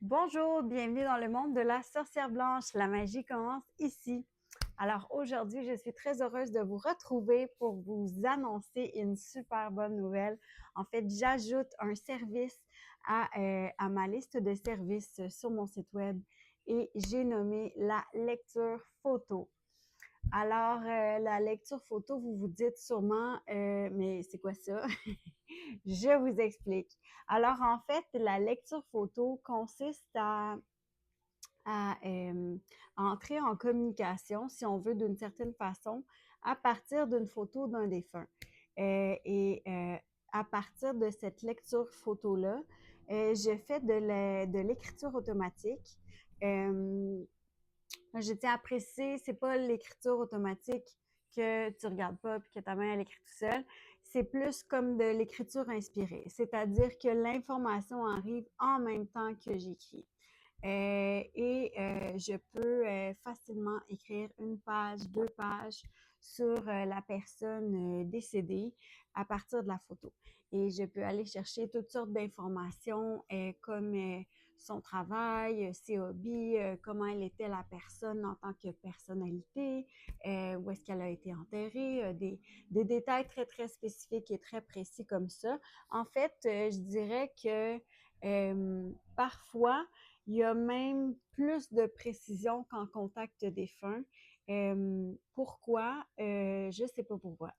Bonjour, bienvenue dans le monde de la sorcière blanche. La magie commence ici. Alors aujourd'hui, je suis très heureuse de vous retrouver pour vous annoncer une super bonne nouvelle. En fait, j'ajoute un service à ma liste de services sur mon site web et j'ai nommé la lecture photo. Alors, la lecture photo, vous vous dites sûrement, mais c'est quoi ça? Je vous explique. Alors, en fait, la lecture photo consiste à entrer en communication, si on veut, d'une certaine façon, à partir d'une photo d'un défunt. Et à partir de cette lecture photo-là, je fais de l'écriture automatique. Euh, je tiens à préciser, c'est pas l'écriture automatique que tu regardes pas puis que ta main elle écrit tout seul. C'est plus comme de l'écriture inspirée, c'est-à-dire que l'information arrive en même temps que j'écris. Je peux facilement écrire une page, deux pages sur la personne décédée à partir de la photo. Et je peux aller chercher toutes sortes d'informations comme son travail, ses hobbies, comment elle était la personne en tant que personnalité, où est-ce qu'elle a été enterrée, des détails très, très spécifiques et très précis comme ça. En fait, je dirais que parfois, il y a même plus de précision qu'en contact défunt. Pourquoi? Je ne sais pas pourquoi.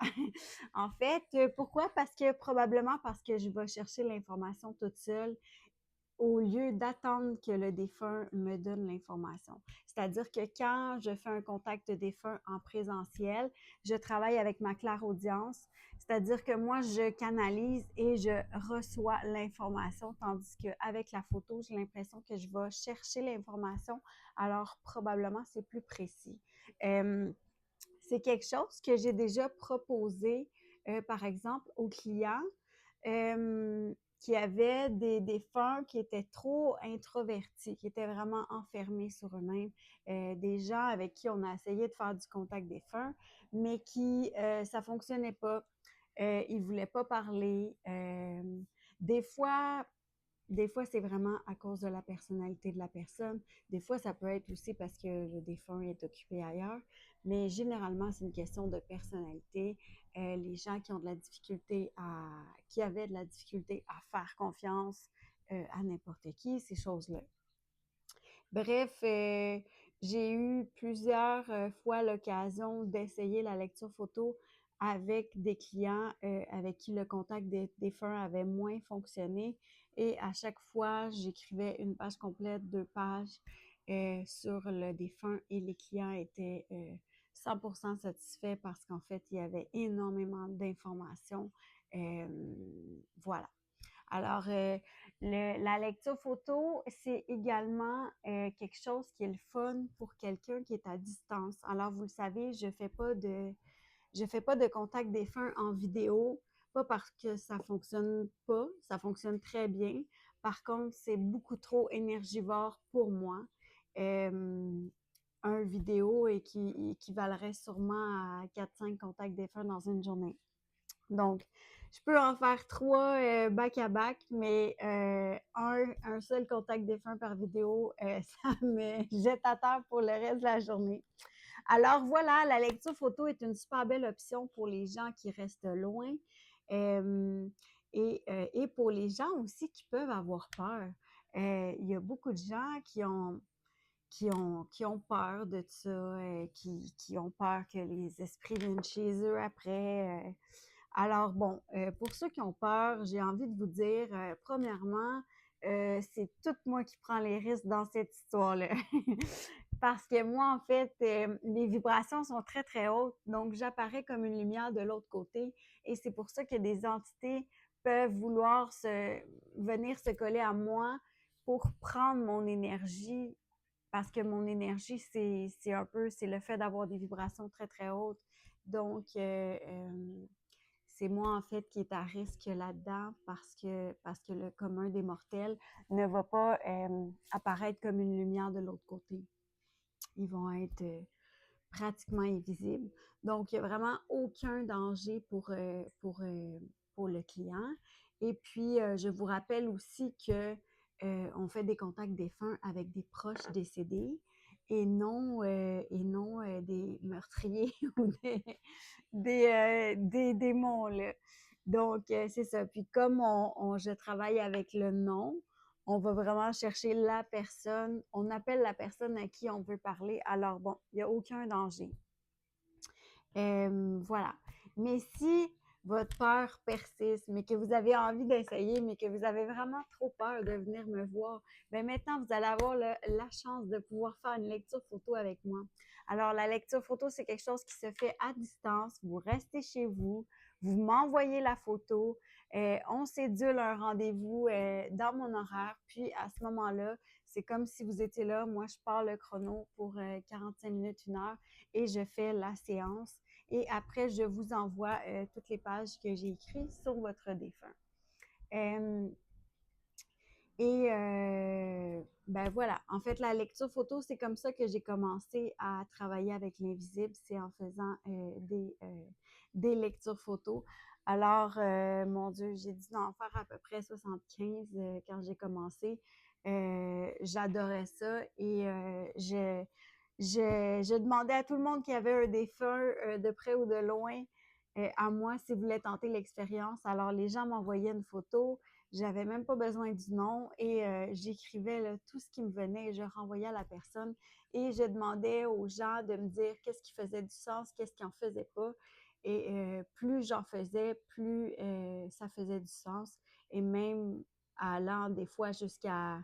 En fait, pourquoi? Probablement parce que je vais chercher l'information toute seule au lieu d'attendre que le défunt me donne l'information. C'est-à-dire que quand je fais un contact défunt en présentiel, je travaille avec ma clairaudience, c'est-à-dire que moi, je canalise et je reçois l'information, tandis qu'avec la photo, j'ai l'impression que je vais chercher l'information, alors probablement c'est plus précis. Euh, c'est quelque chose que j'ai déjà proposé, par exemple, aux clients qui avaient des défunts qui étaient trop introvertis, qui étaient vraiment enfermés sur eux-mêmes, des gens avec qui on a essayé de faire du contact défunt, mais qui, ça fonctionnait pas. Ils voulaient pas parler. Des fois, des fois, c'est vraiment à cause de la personnalité de la personne. Des fois, ça peut être aussi parce que le défunt est occupé ailleurs. Mais généralement, c'est une question de personnalité. Les gens qui ont de la difficulté qui avaient de la difficulté à faire confiance à n'importe qui, ces choses-là. Bref, j'ai eu plusieurs fois l'occasion d'essayer la lecture photo avec des clients avec qui le contact des défunts avait moins fonctionné. Et à chaque fois, j'écrivais une page complète, deux pages sur le défunt et les clients étaient 100% satisfaits parce qu'en fait, il y avait énormément d'informations. Euh, voilà. Alors, la lecture photo, c'est également quelque chose qui est le fun pour quelqu'un qui est à distance. Alors, vous le savez, je fais pas de contact défunt en vidéo, pas parce que ça fonctionne pas, ça fonctionne très bien. Par contre, c'est beaucoup trop énergivore pour moi. Euh, un vidéo qui équivalerait sûrement à 4-5 contacts défunts dans une journée. Donc, je peux en faire trois back-à-back, mais un seul contact défunt par vidéo, ça me jette à terre pour le reste de la journée. Alors voilà, la lecture photo est une super belle option pour les gens qui restent loin euh, et pour les gens aussi qui peuvent avoir peur. Il y a beaucoup de gens qui ont peur de ça, qui ont peur que les esprits viennent chez eux après. Alors bon, pour ceux qui ont peur, j'ai envie de vous dire, premièrement, c'est tout moi qui prends les risques dans cette histoire-là. Parce que moi, en fait, les vibrations sont très, très hautes, donc j'apparais comme une lumière de l'autre côté. Et c'est pour ça que des entités peuvent vouloir venir se coller à moi pour prendre mon énergie, parce que mon énergie, c'est un peu, c'est le fait d'avoir des vibrations très, très hautes. Donc, c'est moi, en fait, qui est à risque là-dedans parce que le commun des mortels ne va pas apparaître comme une lumière de l'autre côté. Ils vont être pratiquement invisibles. Donc, il n'y a vraiment aucun danger pour le client. Et puis, je vous rappelle aussi que on fait des contacts défunts avec des proches décédés et non des meurtriers ou des démons, là. Donc, c'est ça. Puis comme je travaille avec le nom, on va vraiment chercher la personne, on appelle la personne à qui on veut parler. Alors bon, il n'y a aucun danger. Voilà. Mais si votre peur persiste, mais que vous avez envie d'essayer, mais que vous avez vraiment trop peur de venir me voir, ben maintenant, vous allez avoir la chance de pouvoir faire une lecture photo avec moi. Alors, la lecture photo, c'est quelque chose qui se fait à distance. Vous restez chez vous, vous m'envoyez la photo, on cédule un rendez-vous dans mon horaire, puis à ce moment-là, c'est comme si vous étiez là. Moi, je pars le chrono pour 45 minutes, 1 heure, et je fais la séance. Et après, je vous envoie toutes les pages que j'ai écrites sur votre défunt. Euh, ben voilà, en fait, la lecture photo, c'est comme ça que j'ai commencé à travailler avec l'invisible, c'est en faisant des lectures photos. Alors, mon Dieu, j'ai dû en faire à peu près 75 quand j'ai commencé. J'adorais ça et je demandais à tout le monde qui avait un défunt de près ou de loin à moi s'ils voulaient tenter l'expérience. Alors, les gens m'envoyaient une photo. J'avais même pas besoin du nom et j'écrivais là, tout ce qui me venait et je renvoyais à la personne et je demandais aux gens de me dire qu'est-ce qui faisait du sens, qu'est-ce qui en faisait pas. Et plus j'en faisais, plus ça faisait du sens. Et même allant des fois jusqu'à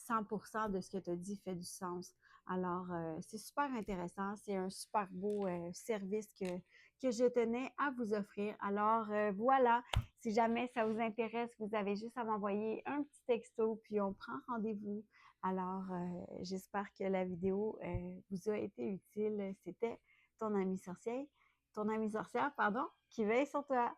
100% de ce que tu as dit fait du sens. Alors, c'est super intéressant. C'est un super beau service que je tenais à vous offrir. Alors, voilà. Si jamais ça vous intéresse, vous avez juste à m'envoyer un petit texto, puis on prend rendez-vous. Alors, j'espère que la vidéo vous a été utile. C'était ton amie sorcière, pardon, qui veille sur toi.